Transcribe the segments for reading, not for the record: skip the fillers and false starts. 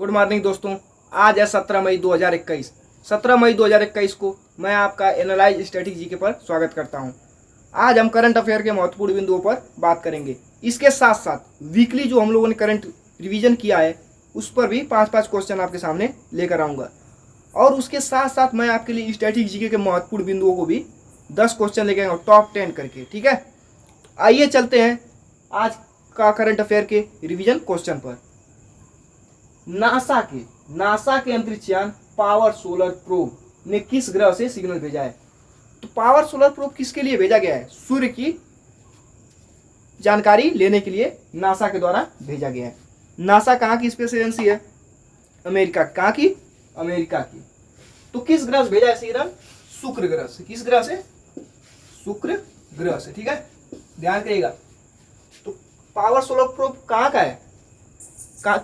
Good morning दोस्तों। आज है 17 मई 2021। 17 मई 2021 को मैं आपका एनालाइज स्टैटिक जीके पर स्वागत करता हूं। आज हम करंट अफेयर के महत्वपूर्ण बिंदुओं पर बात करेंगे। इसके साथ साथ वीकली जो हम लोगों ने करंट रिवीजन किया है उस पर भी 5-5 क्वेश्चन आपके सामने लेकर आऊँगा। और उसके साथ साथ मैं आपके लिए स्टैटिक जीके के महत्वपूर्ण बिंदुओं को भी 10 क्वेश्चन लेकर आऊँगा, टॉप 10 करके। ठीक है, आइए चलते हैं आज का करंट अफेयर के रिवीजन क्वेश्चन पर। नासा के अंतरिक्षयान पावर सोलर प्रोब ने किस ग्रह से सिग्नल भेजा है? तो पावर सोलर प्रोब किसके लिए भेजा गया है? सूर्य की जानकारी लेने के लिए नासा के द्वारा भेजा गया है। नासा कहाँ की स्पेस एजेंसी है? अमेरिका। कहाँ की? अमेरिका की। तो किस ग्रह से भेजा है सिग्नल? शुक्र ग्रह से। किस ग्रह से? शुक्र ग्रह से। ठीक है, ध्यान करिएगा। तो पावर सोलर प्रोब कहाँ का है?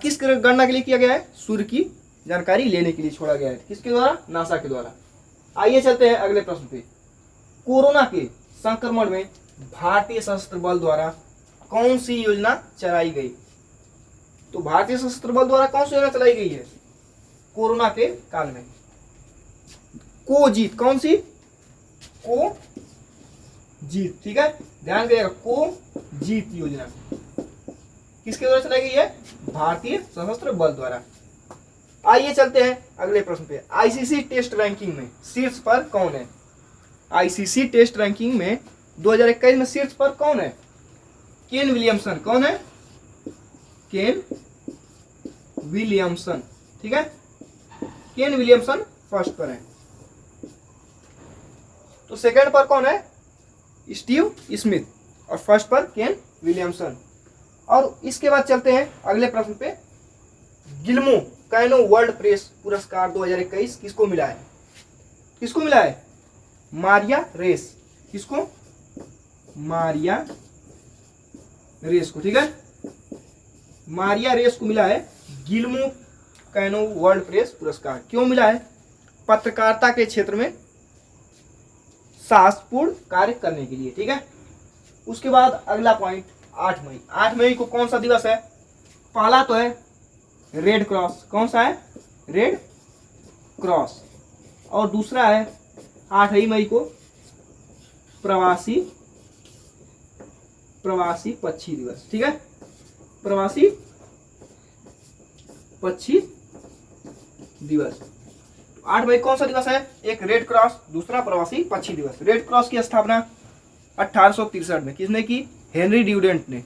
किस गणना के लिए किया गया है? सूर्य की जानकारी लेने के लिए छोड़ा गया है। किसके द्वारा? नासा के द्वारा। आइए चलते हैं अगले प्रश्न पे। कोरोना के संक्रमण में भारतीय सशस्त्र बल द्वारा कौन सी योजना चलाई गई? तो भारतीय सशस्त्र बल द्वारा कौन सी योजना चलाई गई है कोरोना के काल में? कोजीत। कौन सी? कोजीत। ठीक है, ध्यान करिएगा। कोजीत योजना किसके द्वारा चलाई गई है? भारतीय सशस्त्र बल द्वारा। आइए चलते हैं अगले प्रश्न पे। आईसीसी टेस्ट रैंकिंग में शीर्ष पर कौन है? आईसीसी टेस्ट रैंकिंग में 2021 में शीर्ष पर कौन है? Kane Williamson. कौन है? Kane Williamson. ठीक है, केन विलियमसन फर्स्ट पर है। तो सेकंड पर कौन है? Steve Smith. और फर्स्ट पर केन विलियमसन। और इसके बाद चलते हैं अगले प्रश्न पे। गिल्मो कैनो वर्ल्ड प्रेस पुरस्कार 2021 किसको मिला है? किसको मिला है? मारिया रेस। किसको? मारिया रेस को। ठीक है, मारिया रेस को मिला है गिल्मो कैनो वर्ल्ड प्रेस पुरस्कार। क्यों मिला है? पत्रकारिता के क्षेत्र में साहसपूर्ण कार्य करने के लिए। ठीक है, उसके बाद अगला पॉइंट 8 मई। 8 मई को कौन सा दिवस है? पहला तो है रेड क्रॉस। कौन सा है? Red cross. और दूसरा है 8 ही मई को प्रवासी पक्षी दिवस। ठीक है, प्रवासी पक्षी दिवस। 8 मई कौन सा दिवस है? एक रेड क्रॉस, दूसरा प्रवासी पक्षी दिवस। रेड क्रॉस की स्थापना 1863 में किसने की? हेनरी ड्यूडेंट ने।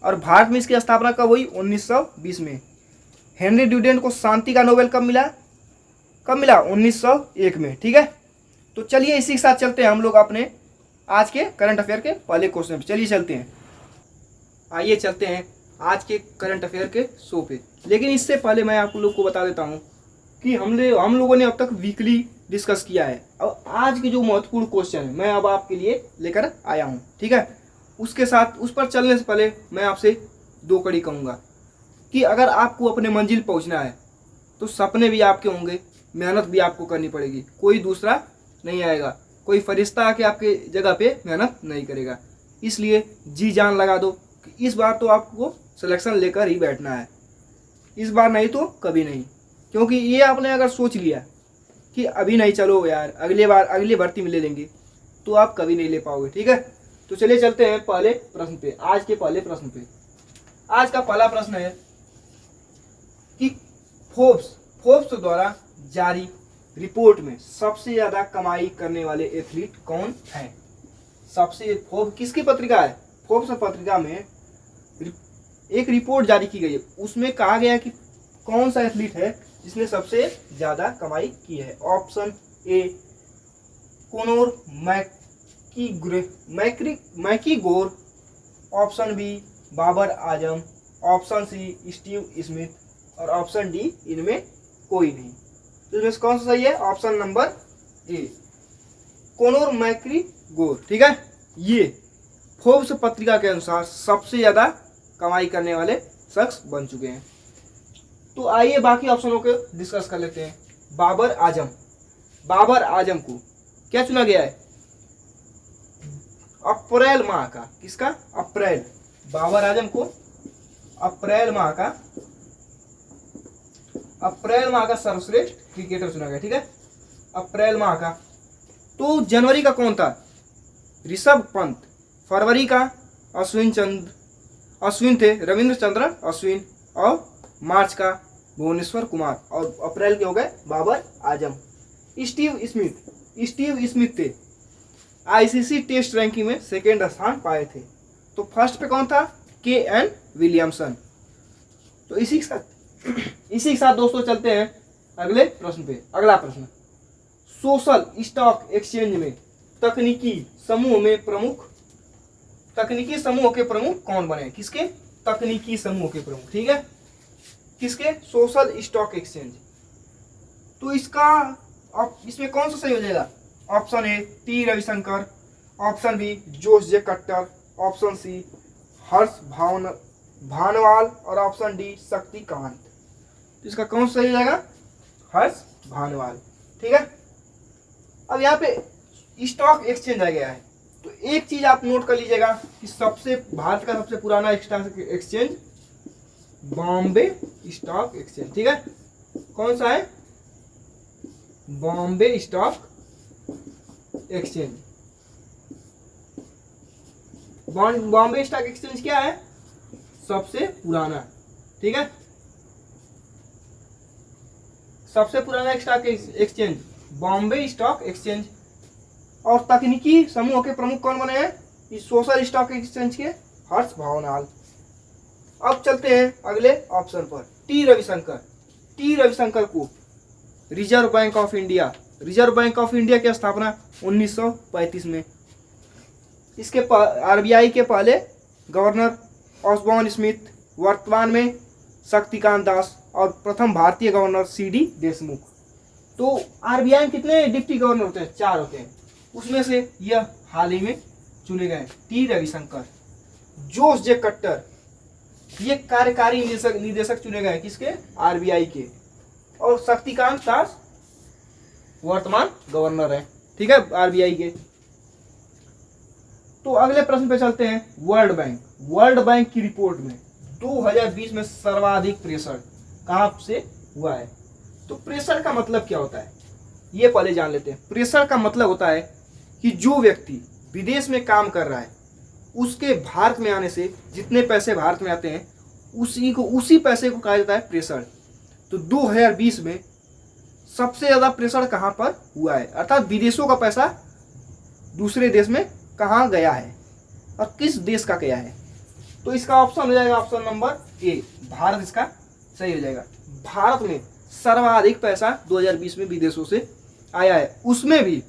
और भारत में इसकी स्थापना कब हुई? 1920 में। हेनरी ड्यूडेंट को शांति का नोबेल कब मिला? 1901 में। ठीक है, तो चलिए इसी के साथ चलते हैं हम लोग अपने आज के करंट अफेयर के पहले क्वेश्चन पे। चलिए चलते हैं, आइए चलते हैं आज के करंट अफेयर के शो पे। लेकिन इससे पहले मैं आप लोग को बता देता हूँ कि हम लोगों ने अब तक वीकली डिस्कस किया है। अब आज के जो महत्वपूर्ण क्वेश्चन है मैं अब आपके लिए लेकर आया हूँ। ठीक है, उसके साथ उस पर चलने से पहले मैं आपसे 2 कड़ी कहूँगा कि अगर आपको अपने मंजिल पहुँचना है तो सपने भी आपके होंगे, मेहनत भी आपको करनी पड़ेगी। कोई दूसरा नहीं आएगा, कोई फरिश्ता आके आपके जगह पे मेहनत नहीं करेगा। इसलिए जी जान लगा दो कि इस बार तो आपको सिलेक्शन लेकर ही बैठना है, इस बार नहीं तो कभी नहीं। क्योंकि ये आपने अगर सोच लिया कि अभी नहीं, चलो यार अगले बार अगली भर्ती में ले लेंगे, तो आप कभी नहीं ले पाओगे। ठीक है, तो चलिए चलते हैं पहले प्रश्न पे। आज के पहले प्रश्न पे। आज का पहला प्रश्न है कि फोर्ब्स द्वारा जारी रिपोर्ट में सबसे ज्यादा कमाई करने वाले एथलीट कौन है? सबसे फोर्ब्स किसकी पत्रिका है? फोर्ब्स पत्रिका में एक रिपोर्ट जारी की गई है, उसमें कहा गया कि कौन सा एथलीट है जिसने सबसे ज्यादा कमाई की है। ऑप्शन ए कोनोर मैकीगोर, option B Babar Azam, option C Steve Smith और ऑप्शन डी इनमें कोई नहीं। तो इसमें कौन सा सही है? ऑप्शन नंबर ए कोनोर मैकीगोर। ठीक है, ये फोर्ब्स पत्रिका के अनुसार सबसे ज्यादा कमाई करने वाले शख्स बन चुके हैं। तो आइए बाकी ऑप्शनों को डिस्कस कर लेते हैं। बाबर आजम को क्या चुना गया है? अप्रैल माह का, किसका? अप्रैल, बाबर आजम को अप्रैल माह का अप्रैल माह का सर्वश्रेष्ठ क्रिकेटर चुना गया। ठीक है, अप्रैल माह का। तो जनवरी का कौन था? ऋषभ पंत। फरवरी का अश्विन थे, रविंद्र चंद्रन अश्विन। और मार्च का भुवनेश्वर कुमार। और अप्रैल के हो गए बाबर आजम। स्टीव स्मिथ थे, आईसीसी टेस्ट रैंकिंग में सेकेंड स्थान पाए थे। तो फर्स्ट पे कौन था? KN Williamson. तो इसी के साथ दोस्तों चलते हैं अगले प्रश्न पे। अगला प्रश्न, सोशल स्टॉक एक्सचेंज में तकनीकी समूह के प्रमुख कौन बने? किसके? तकनीकी समूह के प्रमुख। ठीक है, किसके? Social stock exchange. तो इसमें कौन सा सही हो जाएगा? Option A T Ravishankar, option B Josh J कट्टर, ऑप्शन सी हर्ष भानवाल और ऑप्शन डी शक्तिकांत। तो इसका कौन सा सही हो जाएगा? हर्ष भानवाल। ठीक है, अब यहाँ पे स्टॉक एक्सचेंज आ गया है। तो एक चीज आप नोट कर लीजिएगा कि भारत का सबसे पुराना stock exchange Bombay stock exchange. ठीक है, कौन सा है? Bombay stock exchange. Bombay stock exchange क्या है? सबसे पुराना। ठीक है, सबसे पुराना stock exchange Bombay stock exchange. और तकनीकी समूह के प्रमुख कौन बने हैं इस सोशल स्टॉक एक्सचेंज के? हर्ष भावनाल। अब चलते हैं अगले ऑप्शन पर, टी रविशंकर को रिजर्व बैंक ऑफ इंडिया की स्थापना 1935 में। इसके RBI के पहले गवर्नर ऑसबॉर्न स्मिथ, वर्तमान में शक्तिकांत दास और प्रथम भारतीय गवर्नर CD देशमुख। तो RBI में कितने डिप्टी गवर्नर होते हैं? 4 होते हैं। उसमें से यह हाल ही में चुने गए टी रविशंकर। जोश जे कट्टर ये कार्यकारी निदेशक चुने गए किसके? RBI के। और शक्तिकांत दास वर्तमान गवर्नर है। ठीक है, RBI के। तो अगले प्रश्न पे चलते हैं। वर्ल्ड बैंक की रिपोर्ट में 2020 में सर्वाधिक प्रेषण कहां से हुआ है? तो प्रेषण का मतलब क्या होता है ये पहले जान लेते हैं। प्रेषण का मतलब होता है कि जो व्यक्ति विदेश में काम कर रहा है उसके भारत में आने से जितने पैसे भारत में आते हैं उसी पैसे को कहा जाता है प्रेषण। तो 2020 में सबसे ज्यादा प्रेषण कहां पर हुआ है, अर्थात विदेशों का पैसा दूसरे देश में कहां गया है और किस देश का गया है? तो इसका ऑप्शन हो जाएगा ऑप्शन नंबर ए, भारत इसका सही हो जाएगा। भारत में सर्वाधिक पैसा 2020 में विदेशों से आया है। उसमें भी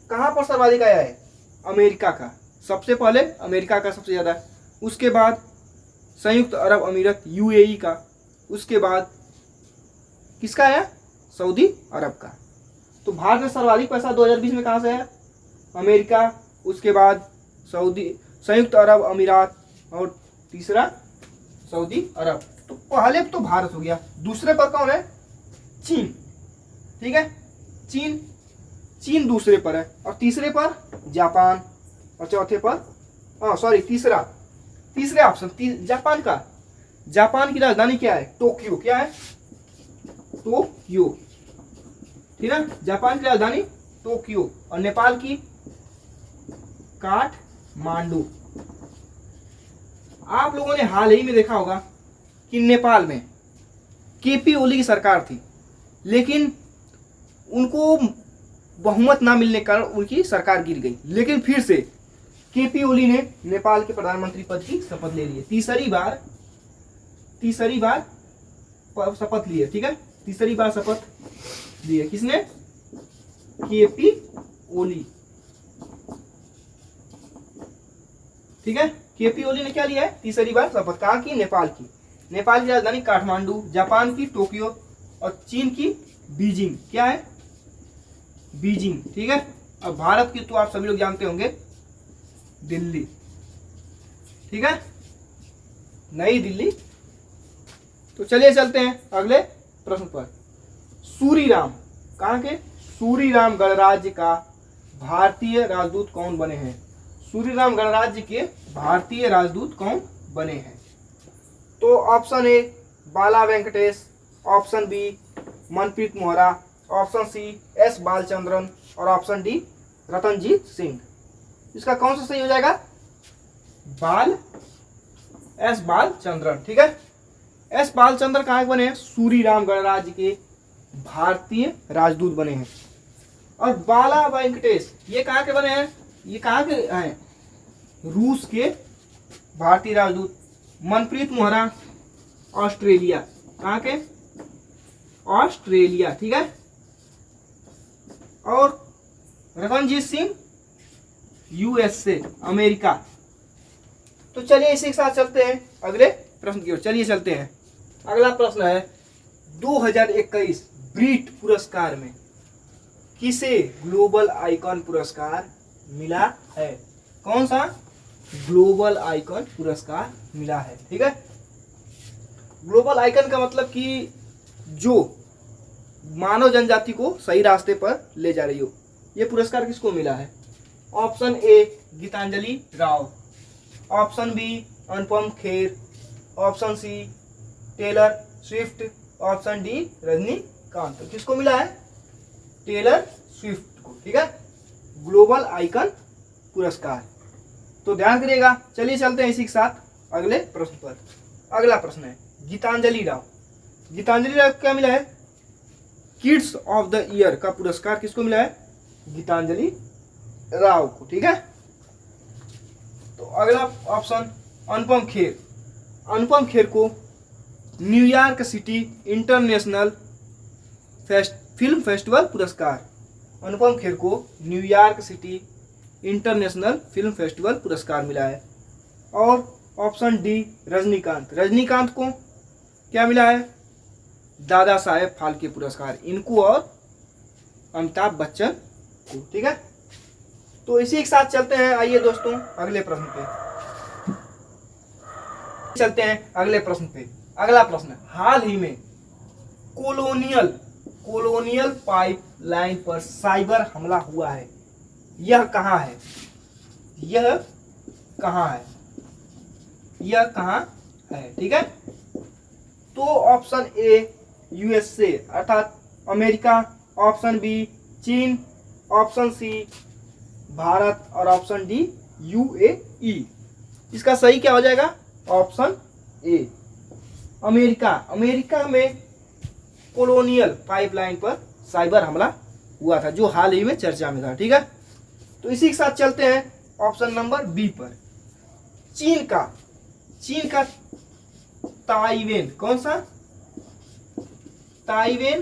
कहां पर सर्वाधिक आया है? अमेरिका का। सबसे पहले अमेरिका का सबसे ज्यादा, उसके बाद संयुक्त अरब अमीरत UAE का, उसके बाद किसका आया? सऊदी अरब का। तो भारत में सर्वाधिक पैसा 2020 में कहां से आया? अमेरिका, उसके बाद संयुक्त अरब अमीरात और तीसरा सऊदी अरब। तो पहले तो भारत हो गया, दूसरे पर कौन है? चीन। ठीक है, चीन दूसरे पर है और तीसरे पर जापान और चौथे पर तीसरे ऑप्शन जापान का। जापान की राजधानी क्या है? टोक्यो। क्या है? टोक्यो। ठीक है, जापान की राजधानी टोक्यो। और नेपाल की काठमांडू। आप लोगों ने हाल ही में देखा होगा कि नेपाल में KP ओली की सरकार थी, लेकिन उनको बहुमत ना मिलने के कारण उनकी सरकार गिर गई। लेकिन फिर से KP ओली ने नेपाल के प्रधानमंत्री पद की शपथ ले ली। तीसरी बार शपथ ली है। ठीक है, तीसरी बार शपथ ली है किसने? KP ओली। ठीक है, KP ओली ने क्या लिया है? तीसरी बार शपथ। कहाँ की? नेपाल की। नेपाल की राजधानी काठमांडू, जापान की टोक्यो और चीन की बीजिंग। क्या है? बीजिंग। ठीक है, अब भारत की तो आप सभी लोग जानते होंगे दिल्ली। ठीक है, नई दिल्ली। तो चलिए चलते हैं अगले प्रश्न पर। सूरीराम, कहाँ के? सूरीराम गणराज्य का भारतीय राजदूत कौन बने हैं? सूरीराम गणराज्य के भारतीय राजदूत कौन बने हैं? तो option A Bala Venkatesh, option B Manpreet Mohra, option C S Balachandran और ऑप्शन डी रतनजीत सिंह। इसका कौन सा सही हो जाएगा? एस बालचंद्रन। ठीक है, एस बालचंद्र कहाँ के बने हैं? सूरीराम गणराज्य के भारतीय राजदूत बने हैं। और बाला वेंकटेश ये कहाँ के बने हैं? ये कहाँ के हैं? रूस के भारतीय राजदूत। मनप्रीत मोहरा ऑस्ट्रेलिया, कहाँ के? ऑस्ट्रेलिया। ठीक है, और रतनजीत सिंह यूएसए, अमेरिका। तो चलिए इसी के साथ चलते हैं अगले प्रश्न की ओर। चलिए चलते हैं। अगला प्रश्न है 2021 ब्रीट पुरस्कार में किसे ग्लोबल आइकॉन पुरस्कार मिला है? कौन सा ग्लोबल आइकॉन पुरस्कार मिला है? ठीक है, ग्लोबल आइकन का मतलब कि जो मानव जनजाति को सही रास्ते पर ले जा रही हो। ये पुरस्कार किसको मिला है? Option A Geetanjali Rao, option B Anupam Kher, option C Taylor Swift, option D Rajinikanth. तो किसको मिला है? टेलर स्विफ्ट को। ठीक है, ग्लोबल आइकन पुरस्कार। तो ध्यान करिएगा। चलिए चलते हैं इसी के साथ अगले प्रश्न पर। अगला प्रश्न है गीतांजलि राव। गीतांजलि राव को क्या मिला है? किड्स ऑफ द ईयर का पुरस्कार किसको मिला है? गीतांजलि राव को। ठीक है, तो अगला ऑप्शन अनुपम खेर। अनुपम खेर को New York city international film festival पुरस्कार। अनुपम खेर को New York city international film festival पुरस्कार मिला है। और ऑप्शन डी रजनीकांत। रजनीकांत को क्या मिला है? दादा साहेब फाल्के पुरस्कार, इनको और अमिताभ बच्चन को। ठीक है, तो इसी के साथ चलते हैं। आइए दोस्तों अगले प्रश्न पे चलते हैं। अगले प्रश्न पे अगला प्रश्न है हाल ही में कोलोनियल पाइपलाइन पर साइबर हमला हुआ है, यह कहाँ है? यह कहाँ है? यह कहाँ है? ठीक है, तो ऑप्शन ए यूएसए अर्थात अमेरिका, ऑप्शन बी चीन, ऑप्शन सी भारत और ऑप्शन डी यूएई। इसका सही क्या हो जाएगा? Option A America. अमेरिका में कोलोनियल पाइपलाइन पर साइबर हमला हुआ था जो हाल ही में चर्चा में था। ठीक है, तो इसी के साथ चलते हैं ऑप्शन नंबर बी पर। चीन का ताइवेन, कौन सा? ताइवेन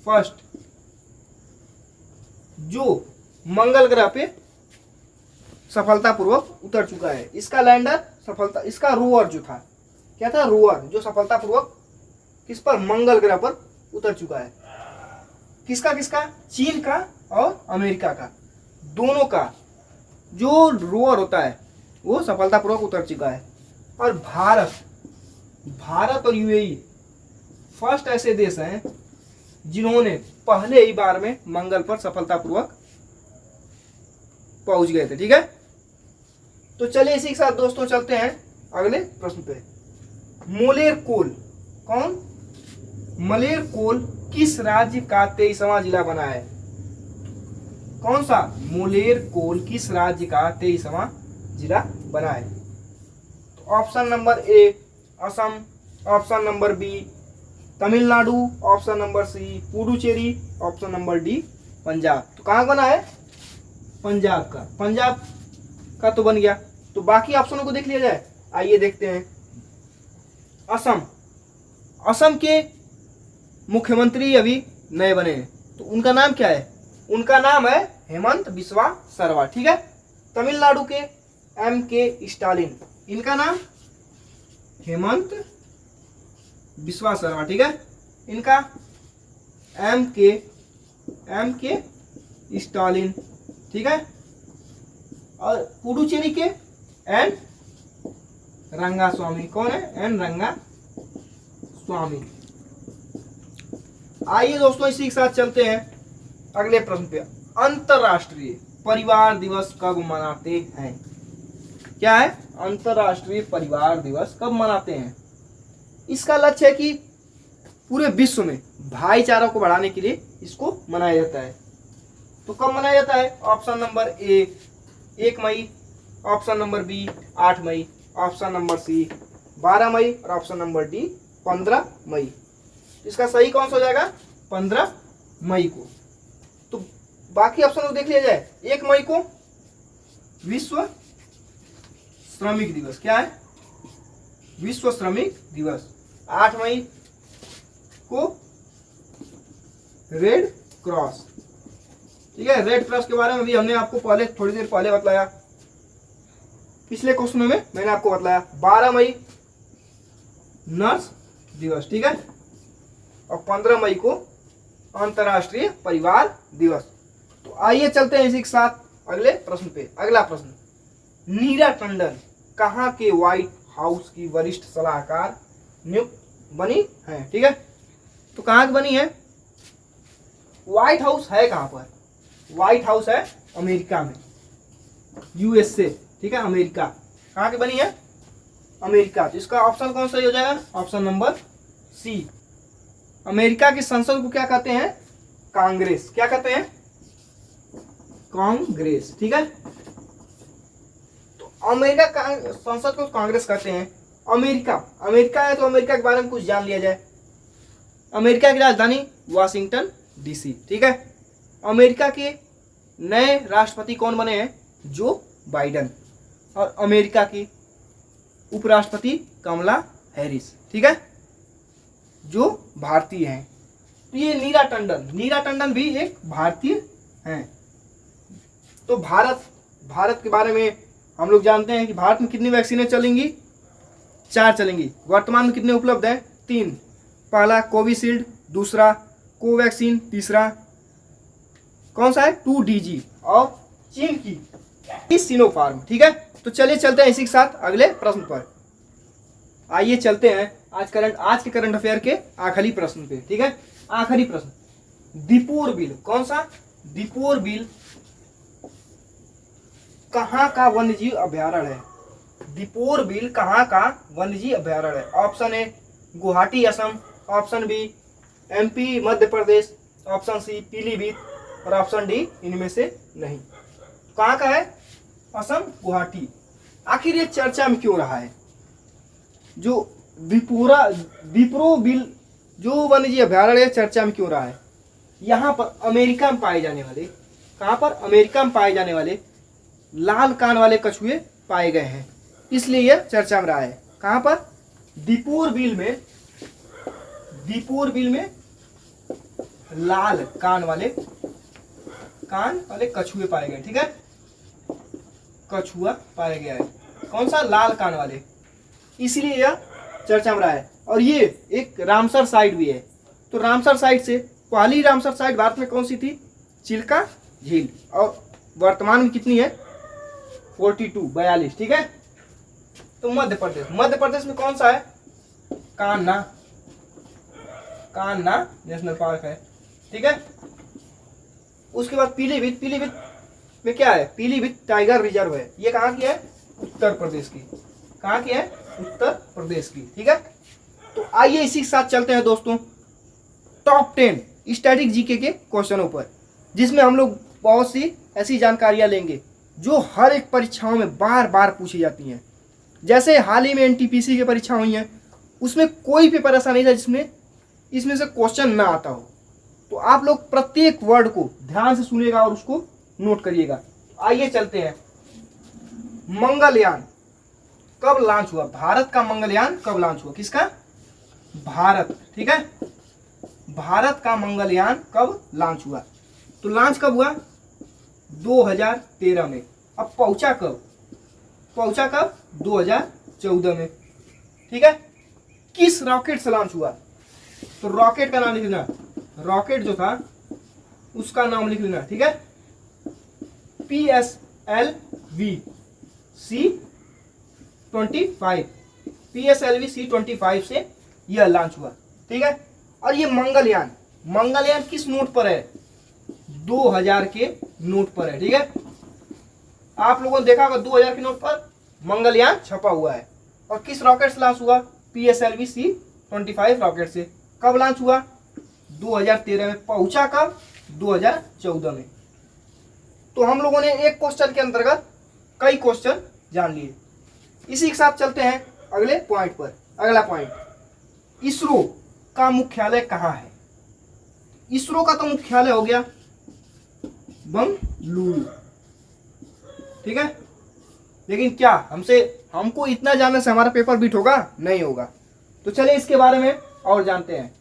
फर्स्ट, जो मंगल ग्रह पे सफलतापूर्वक उतर चुका है। इसका लैंडर इसका रोवर जो था, क्या था? रोवर, जो सफलतापूर्वक किस पर? मंगल ग्रह पर उतर चुका है। किसका? चीन का और अमेरिका का, दोनों का जो रोवर होता है वो सफलतापूर्वक उतर चुका है। और भारत और यूएई फर्स्ट ऐसे देश हैं जिन्होंने पहले ही बार में मंगल पर सफलतापूर्वक पहुंच गए थे। ठीक है, तो चलिए इसी के साथ दोस्तों चलते हैं अगले प्रश्न पे। मोलेरकोल, कौन? मलेरकोल किस राज्य का 23वां जिला बना है? कौन सा? मोलेरकोल किस राज्य का 23वां जिला बना है? तो option number A Assam, option number B Tamil Nadu, option number C Puducherry, option number D Punjab. तो कहाँ बना है? पंजाब का। पंजाब का तो बन गया, तो बाकी ऑप्शनों को देख लिया जाए। आइए देखते हैं। असम के मुख्यमंत्री अभी नए बने हैं, तो उनका नाम क्या है? उनका नाम है हेमंत बिस्वा शर्मा। ठीक है, तमिलनाडु के MK स्टालिन, इनका नाम हेमंत बिस्वा शर्मा। ठीक है, इनका MK स्टालिन। ठीक है, और पुडुचेरी के N रंगास्वामी। कौन है? N रंगास्वामी। आइए दोस्तों इसी के साथ चलते हैं अगले प्रश्न पे। अंतरराष्ट्रीय परिवार दिवस कब मनाते हैं? क्या है? अंतरराष्ट्रीय परिवार दिवस कब मनाते हैं? इसका लक्ष्य है कि पूरे विश्व में भाईचारा को बढ़ाने के लिए इसको मनाया जाता है। तो कब मनाया जाता है? ऑप्शन नंबर ए 1 मई, ऑप्शन नंबर बी 8 मई, ऑप्शन नंबर सी 12 मई और ऑप्शन नंबर डी 15 मई। इसका सही कौन सा हो जाएगा? 15 मई को। तो बाकी ऑप्शन को देख लिया जाए। 1 मई को विश्व श्रमिक दिवस, क्या है? विश्व श्रमिक दिवस। 8 मई को रेड क्रॉस, ठीक है। रेड क्रॉस के बारे में भी हमने आपको पहले थोड़ी देर पहले बतलाया, पिछले क्वेश्चन में मैंने आपको बतलाया। 12 मई नर्स दिवस, ठीक है। और 15 मई को अंतर्राष्ट्रीय परिवार दिवस। तो आइए चलते हैं इसी के साथ अगले प्रश्न पे। अगला प्रश्न, नीरा टंडन कहाँ के व्हाइट हाउस की वरिष्ठ सलाहकार नियुक्त बनी है? ठीक है, तो कहाँ की बनी है? व्हाइट हाउस है कहाँ पर? व्हाइट हाउस है अमेरिका में, यूएसए, ठीक है, अमेरिका। कहाँ की बनी है? अमेरिका। तो इसका ऑप्शन कौन सा हो जाएगा? ऑप्शन नंबर सी। अमेरिका की संसद को क्या कहते हैं? कांग्रेस। क्या कहते हैं? कांग्रेस, ठीक है। तो अमेरिका का संसद को कांग्रेस कहते हैं। अमेरिका है तो अमेरिका के बारे में कुछ जान लिया जाए। अमेरिका की राजधानी वाशिंगटन डीसी, ठीक है। अमेरिका के नए राष्ट्रपति कौन बने हैं? Joe Biden. और अमेरिका की उपराष्ट्रपति कमला हैरिस, ठीक है, जो भारतीय हैं। तो ये नीरा टंडन भी एक भारतीय हैं। तो भारत के बारे में हम लोग जानते हैं कि भारत में कितनी वैक्सीनें चलेंगी? 4 चलेंगी। वर्तमान में कितने उपलब्ध हैं? 3। पहला कोविशील्ड, दूसरा कोवैक्सीन, तीसरा कौन सा है? 2DG और चीन की सिनोफार्म, ठीक है। तो चलिए चलते हैं इसी के साथ अगले प्रश्न पर। आइए चलते हैं आज के करंट अफेयर के आखिरी प्रश्न पे, ठीक है। आखिरी प्रश्न, दीपोर बिल, कौन सा? दीपोर बिल कहाँ का वन्यजीव अभ्यारण्य है? दीपोर बिल कहाँ का वन्यजीव अभ्यारण्य है? Option A Guwahati Assam, option B MP Madhya Pradesh, option C Pilibhit और ऑप्शन डी इनमें से नहीं। कहाँ का है? असम, गुवाहाटी। आखिर ये चर्चा में क्यों रहा है? जो दीपोर बिल जो वन्यजीव अभ्यारण्य चर्चा में क्यों रहा है? यहाँ पर अमेरिका में पाए जाने वाले, कहाँ पर? अमेरिका में पाए जाने वाले लाल कान वाले कछुए पाए गए हैं, इसलिए यह चर्चा में रहा है। कहाँ पर? दीपोर बिल में लाल कान वाले कछुए पाए गए, ठीक है। कछुआ पाया गया है, कौन सा? लाल कान वाले, इसलिए यह चर्चा में रहा है। और ये एक रामसर साइट भी है। तो रामसर साइट से पहली रामसर साइट भारत में कौन सी थी? चिल्का झील। और वर्तमान में कितनी है? 42, ठीक है। तो मध्य प्रदेश में कौन सा है? कान्हा नेशनल पार्क है, ठीक है। उसके बाद पीलीभीत में क्या है? पीलीभीत टाइगर रिजर्व है। ये कहाँ की है? उत्तर प्रदेश की। कहाँ की है? उत्तर प्रदेश की, ठीक है। तो आइए इसी के साथ चलते हैं दोस्तों टॉप 10 स्टैटिक जीके के क्वेश्चनों पर, जिसमें हम लोग बहुत सी ऐसी जानकारियां लेंगे जो हर एक परीक्षाओं में बार बार पूछी जाती हैं। जैसे हाल ही में NTPC की परीक्षा हुई है, उसमें कोई पेपर ऐसा नहीं था जिसमें इसमें से क्वेश्चन ना आता हो। तो आप लोग प्रत्येक वर्ड को ध्यान से सुनिएगा और उसको नोट करिएगा। आइए चलते हैं। मंगलयान कब लॉन्च हुआ? भारत का मंगलयान कब लॉन्च हुआ? किसका? भारत, ठीक है। भारत का मंगलयान कब लॉन्च हुआ? तो लॉन्च कब हुआ? 2013 में। अब पहुंचा कब? 2014 में, ठीक है। किस रॉकेट से लॉन्च हुआ? तो रॉकेट का नाम लिख लेना, रॉकेट जो था उसका नाम लिख लेना, ठीक है। PSLV-C25 से यह लॉन्च हुआ, ठीक है। और ये मंगलयान किस नोट पर है? 2000 के नोट पर है, ठीक है। आप लोगों ने देखा होगा 2000 के नोट पर मंगलयान छपा हुआ है। और किस रॉकेट से लॉन्च हुआ? PSLV-C25 रॉकेट से। कब लॉन्च हुआ? 2013 में, पहुंचा कब? 2014 में। तो हम लोगों ने एक क्वेश्चन के अंतर्गत कई क्वेश्चन जान लिए। इसी के साथ चलते हैं अगले पॉइंट पर। अगला पॉइंट, इसरो का मुख्यालय कहाँ है? इसरो का तो मुख्यालय हो गया बंगलुरु, ठीक है। लेकिन क्या हमको इतना जानने से हमारा पेपर बीट होगा? नहीं होगा। तो चलिए इसके बारे में और जानते हैं,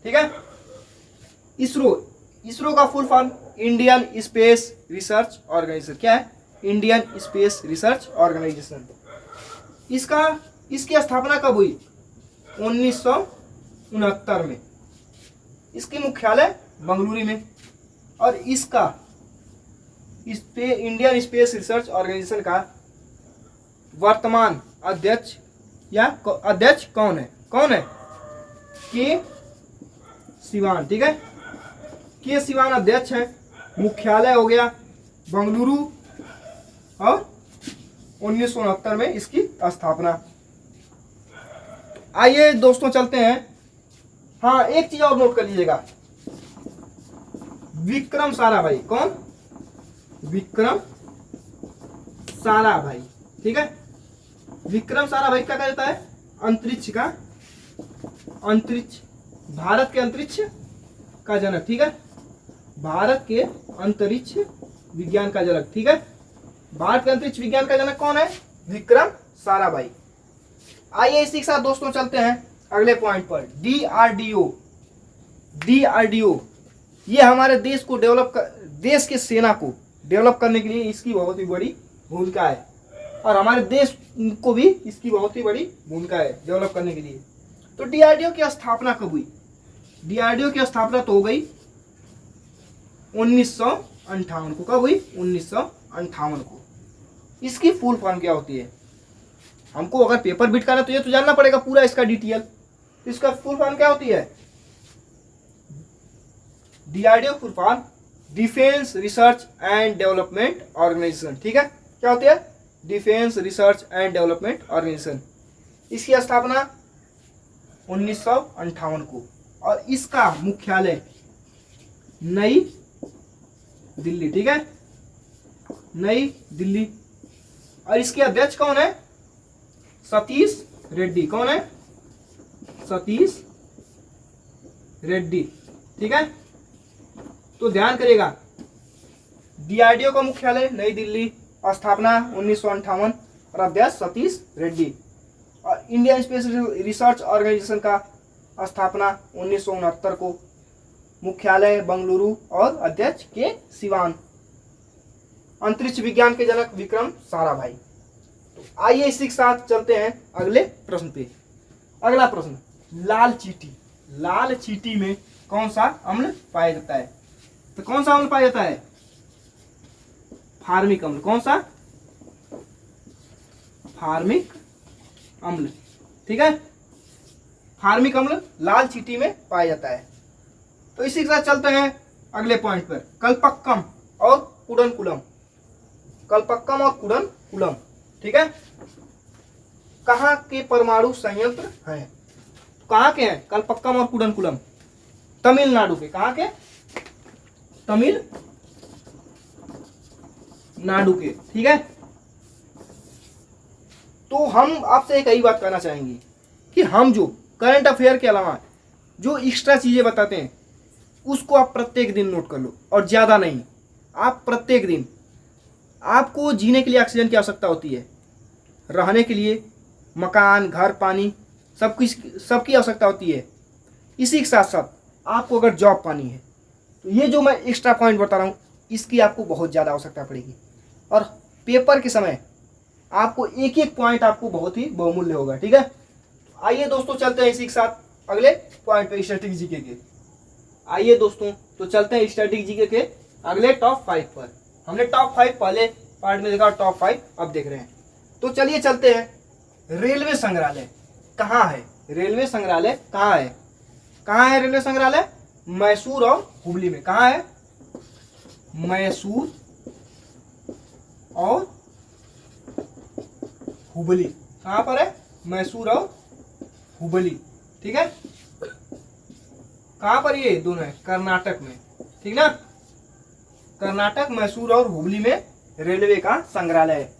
ठीक है। इसरो का full form Indian space research organisation. क्या है? Indian space research organisation. इसकी स्थापना कब हुई? 1969 में। इसकी मुख्यालय बंगलुरु में। और इंडियन स्पेस रिसर्च ऑर्गेनाइजेशन का वर्तमान अध्यक्ष कौन है? के सिवान, ठीक है। के सिवान अध्यक्ष है। मुख्यालय हो गया बंगलुरु और 1969 में इसकी स्थापना। आइए दोस्तों चलते हैं। हाँ, एक चीज और नोट कर लीजिएगा, विक्रम साराभाई। कौन? विक्रम साराभाई, ठीक है। विक्रम साराभाई क्या कहता है? अंतरिक्ष, भारत के अंतरिक्ष का जनक, ठीक है। भारत के अंतरिक्ष विज्ञान का जनक, ठीक है। भारत के अंतरिक्ष विज्ञान का जनक कौन है? विक्रम साराभाई। आइए इसी के साथ दोस्तों चलते हैं अगले पॉइंट पर। डीआरडीओ ये हमारे देश के सेना को डेवलप करने के लिए इसकी बहुत ही बड़ी भूमिका है, और हमारे देश को भी इसकी बहुत ही बड़ी भूमिका है डेवलप करने के लिए। तो डीआरडीओ की स्थापना कब हुई? डीआरडीओ की स्थापना तो हो गई 1958 को। कब हुई? 1958 को। इसकी फुल फॉर्म क्या होती है? हमको अगर पेपर बिट करना तो ये तो जानना पड़ेगा पूरा इसका डिटेल। इसका फुल फॉर्म क्या होती है? DRDO full form defence research and development organisation, ठीक है। क्या होती है? Defence research and development organisation. इसकी स्थापना 1958 को, और इसका मुख्यालय नई दिल्ली, ठीक है, नई दिल्ली। और इसके अध्यक्ष कौन है? सतीश रेड्डी। कौन है? सतीश रेड्डी, ठीक है। तो ध्यान करिएगा, डीआरडीओ का मुख्यालय नई दिल्ली, स्थापना 1958 और अध्यक्ष सतीश रेड्डी। और इंडियन स्पेस रिसर्च ऑर्गेनाइजेशन का स्थापना 1969 को, मुख्यालय बंगलुरु और अध्यक्ष के सिवान। अंतरिक्ष विज्ञान के जनक विक्रम साराभाई। तो आइए इसी के साथ चलते हैं अगले प्रश्न पे। अगला प्रश्न, लाल चींटी में कौन सा अम्ल पाया जाता है? तो कौन सा अम्ल पाया जाता है? फार्मिक अम्ल। कौन सा? फार्मिक अम्ल, ठीक है। फार्मिक अम्ल लाल चींटी में पाया जाता है। तो इसी के साथ चलते हैं अगले पॉइंट पर, कल्पक्कम और कुडनकुलम। कल्पक्कम और कुडनकुलम, ठीक है। कहाँ के परमाणु संयंत्र हैं? कहाँ के हैं कल्पक्कम और कुडनकुलम? तमिलनाडु के। कहाँ के? तमिलनाडु के, ठीक है। तो हम आपसे एक ही बात कहना चाहेंगे कि हम जो करंट अफेयर के अलावा जो एक्स्ट्रा चीजें बताते हैं उसको आप प्रत्येक दिन नोट कर लो, और ज्यादा नहीं। आप प्रत्येक दिन, आपको जीने के लिए ऑक्सीजन की आवश्यकता होती है, रहने के लिए मकान, घर, पानी, सबकी आवश्यकता होती है। इसी के साथ साथ आपको अगर जॉब पानी है तो ये जो मैं एक्स्ट्रा पॉइंट बता रहा हूँ इसकी आपको बहुत ज़्यादा आवश्यकता पड़ेगी, और पेपर के समय आपको एक एक पॉइंट आपको बहुत ही बहुमूल्य होगा, ठीक है। आइए दोस्तों चलते हैं इसी के साथ अगले पॉइंट पे, स्टैटिक जीके के। आइए दोस्तों तो चलते हैं स्टैटिक जीके के अगले टॉप 5 पर। हमने टॉप 5 पहले पार्ट में देखा, टॉप 5 अब देख रहे हैं। तो चलिए चलते हैं। रेलवे संग्रहालय कहाँ है? रेलवे संग्रहालय कहाँ है? कहाँ है रेलवे संग्रहालय? मैसूर और हुबली में। कहाँ है? मैसूर और हुबली। कहाँ पर है? मैसूर और हुबली, ठीक है। कहाँ पर ये दोनों है? कर्नाटक में, ठीक ना। कर्नाटक, मैसूर और हुबली में रेलवे का संग्रहालय है।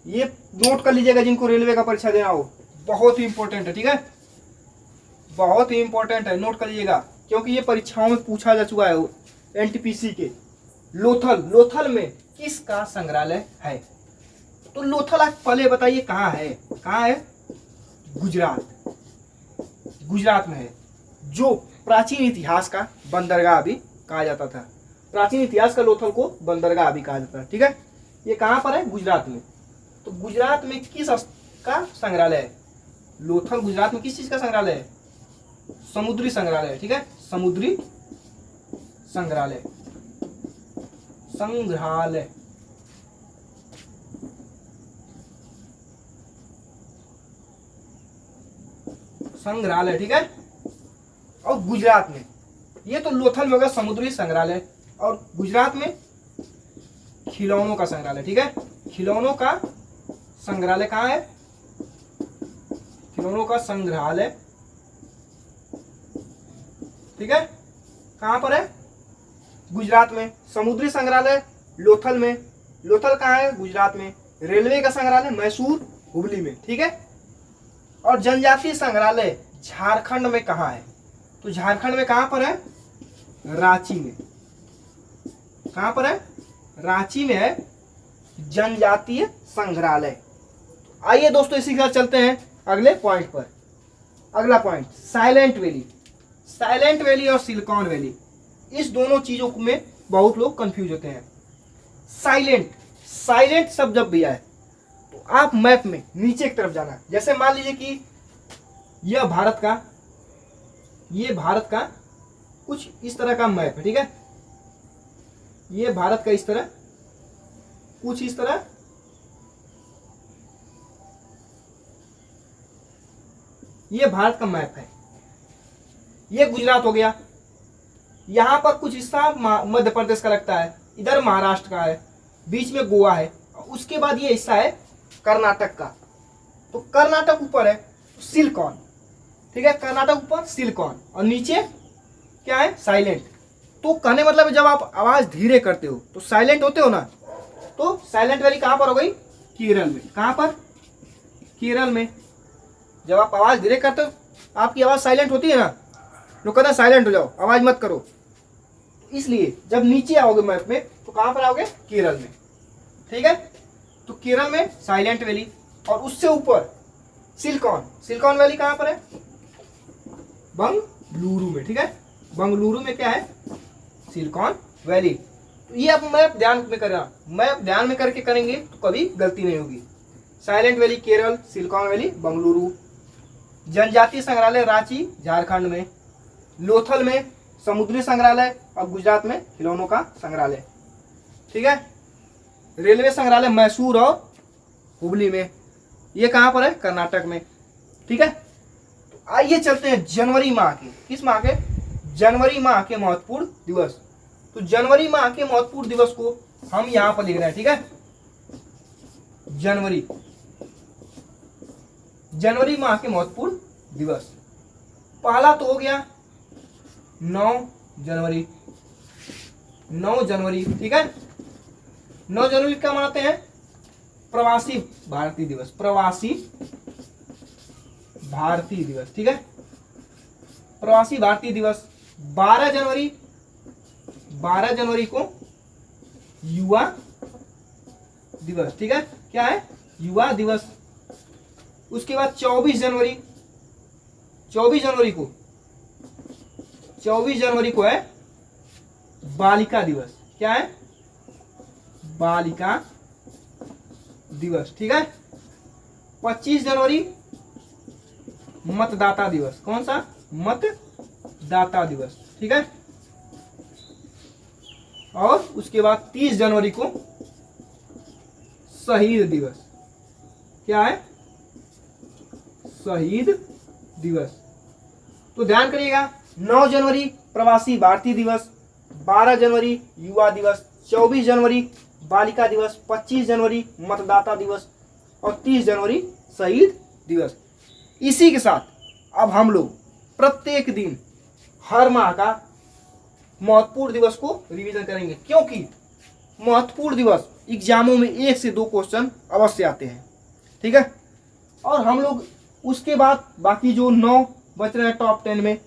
ये नोट कर लीजिएगा जिनको रेलवे का परीक्षा देना हो, बहुत ही इंपॉर्टेंट है, ठीक है, बहुत ही इंपॉर्टेंट है, नोट कर लीजिएगा, क्योंकि ये परीक्षाओं में पूछा जा चुका है। एनटीपीसी के लोथल में किसका संग्रहालय है? तो लोथल आप पहले बताइए कहाँ है? कहाँ है? गुजरात में है, जो प्राचीन इतिहास का बंदरगाह भी कहा जाता था। प्राचीन इतिहास का लोथल को बंदरगाह भी कहा जाता है, ठीक है। ये कहाँ पर है? गुजरात में। तो गुजरात में किस का संग्रहालय है? लोथल गुजरात में किस चीज का संग्रहालय है? समुद्री संग्रहालय, ठीक है, समुद्री संग्रहालय, संग्रहालय। संग्रहालय, ठीक है। और गुजरात में, ये तो लोथल में होगा समुद्री संग्रहालय, और गुजरात में खिलौनों का संग्रहालय, ठीक है। खिलौनों का संग्रहालय कहाँ है? खिलौनों का संग्रहालय, ठीक है, कहाँ पर है? गुजरात में। समुद्री संग्रहालय लोथल में। लोथल कहाँ है? गुजरात में। रेलवे का संग्रहालय मैसूर, हुबली में, ठीक है। और जनजातीय संग्रहालय झारखंड में कहाँ है? तो झारखंड में कहाँ पर है? रांची में। कहाँ पर है? रांची में है जनजातीय संग्रहालय। आइए दोस्तों इसी के साथ चलते हैं अगले पॉइंट पर। अगला point, silent valley. Silent valley और सिलिकॉन वैली, इस दोनों चीजों में बहुत लोग कंफ्यूज होते हैं। साइलेंट शब्द जब भी आए तो आप मैप में नीचे की तरफ जाना। जैसे मान लीजिए कि यह भारत का कुछ इस तरह का मैप है, ठीक है। ये भारत का इस तरह, कुछ इस तरह, ये भारत का मैप है। ये गुजरात हो गया, यहां पर कुछ हिस्सा मध्य प्रदेश का लगता है, इधर महाराष्ट्र का है, बीच में गोवा है, उसके बाद ये हिस्सा है कर्नाटक का। तो कर्नाटक ऊपर है सिलिकॉन, ठीक है, कर्नाटक ऊपर सिलिकॉन, और नीचे क्या है? साइलेंट। तो कहने मतलब जब आप आवाज धीरे करते हो तो साइलेंट होते हो ना, तो साइलेंट वैली कहां पर हो गई? केरल में। कहां पर? केरल में। जब आप आवाज धीरे करते हो आपकी आवाज साइलेंट होती है ना, लोग कहते हैं साइलेंट हो जाओ, आवाज मत करो। इसलिए जब नीचे आओगे मैप में तो कहां पर आओगे? केरल में, ठीक है। तो केरल में साइलेंट वैली, और उससे ऊपर सिलिकॉन वैली कहां पर है? बंगलुरु में, ठीक है। बंगलुरु में क्या है? Silicon valley. तो ये आप मैप ध्यान में करना, मैप ध्यान में करके करेंगे तो कभी गलती नहीं होगी। Silent valley Kerala, silicon valley Bengaluru. जनजातीय संग्रहालय रांची झारखंड में। लोथल में समुद्री संग्रहालय, और गुजरात में खिलौनों का संग्रहालय, ठीक है। रेलवे संग्रहालय मैसूर और हुबली में। ये कहां पर है? कर्नाटक में, ठीक है। आइए चलते हैं जनवरी माह के, किस माह के? जनवरी माह के महत्वपूर्ण दिवस। तो जनवरी माह के महत्वपूर्ण दिवस को हम यहां पर लिख रहे हैं, ठीक है। जनवरी माह के महत्वपूर्ण दिवस, पहला तो हो गया 9 जनवरी, ठीक है। 9 जनवरी क्या मनाते हैं? प्रवासी भारतीय दिवस, प्रवासी भारतीय दिवस, ठीक है, प्रवासी भारतीय दिवस। 12 जनवरी को युवा दिवस, ठीक है, क्या है? युवा दिवस। उसके बाद 24 जनवरी को है बालिका दिवस, क्या है? बालिका दिवस, ठीक है। 25 जनवरी मतदाता दिवस, कौन सा? मतदाता दिवस, ठीक है। और उसके बाद 30 जनवरी को शहीद दिवस, क्या है? शहीद दिवस। तो ध्यान करिएगा, 9 जनवरी प्रवासी भारतीय दिवस, 12 जनवरी युवा दिवस, 24 जनवरी बालिका दिवस, 25 जनवरी मतदाता दिवस और 30 जनवरी शहीद दिवस। इसी के साथ अब हम लोग प्रत्येक दिन हर माह का महत्वपूर्ण दिवस को रिवीजन करेंगे, क्योंकि महत्वपूर्ण दिवस एग्जामों में 1 से 2 क्वेश्चन अवश्य आते हैं, ठीक है। और हम लोग उसके बाद बाकी जो 9 बच रहे हैं टॉप 10 में,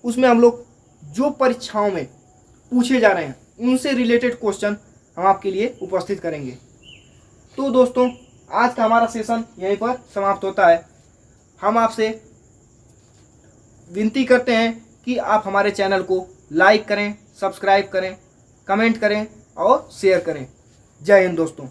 उसमें हम लोग जो परीक्षाओं में पूछे जा रहे हैं उनसे रिलेटेड क्वेश्चन हम आपके लिए उपस्थित करेंगे। तो दोस्तों, आज का हमारा सेशन यहीं पर समाप्त होता है। हम आपसे विनती करते हैं कि आप हमारे चैनल को लाइक करें, सब्सक्राइब करें, कमेंट करें और शेयर करें। जय हिंद दोस्तों।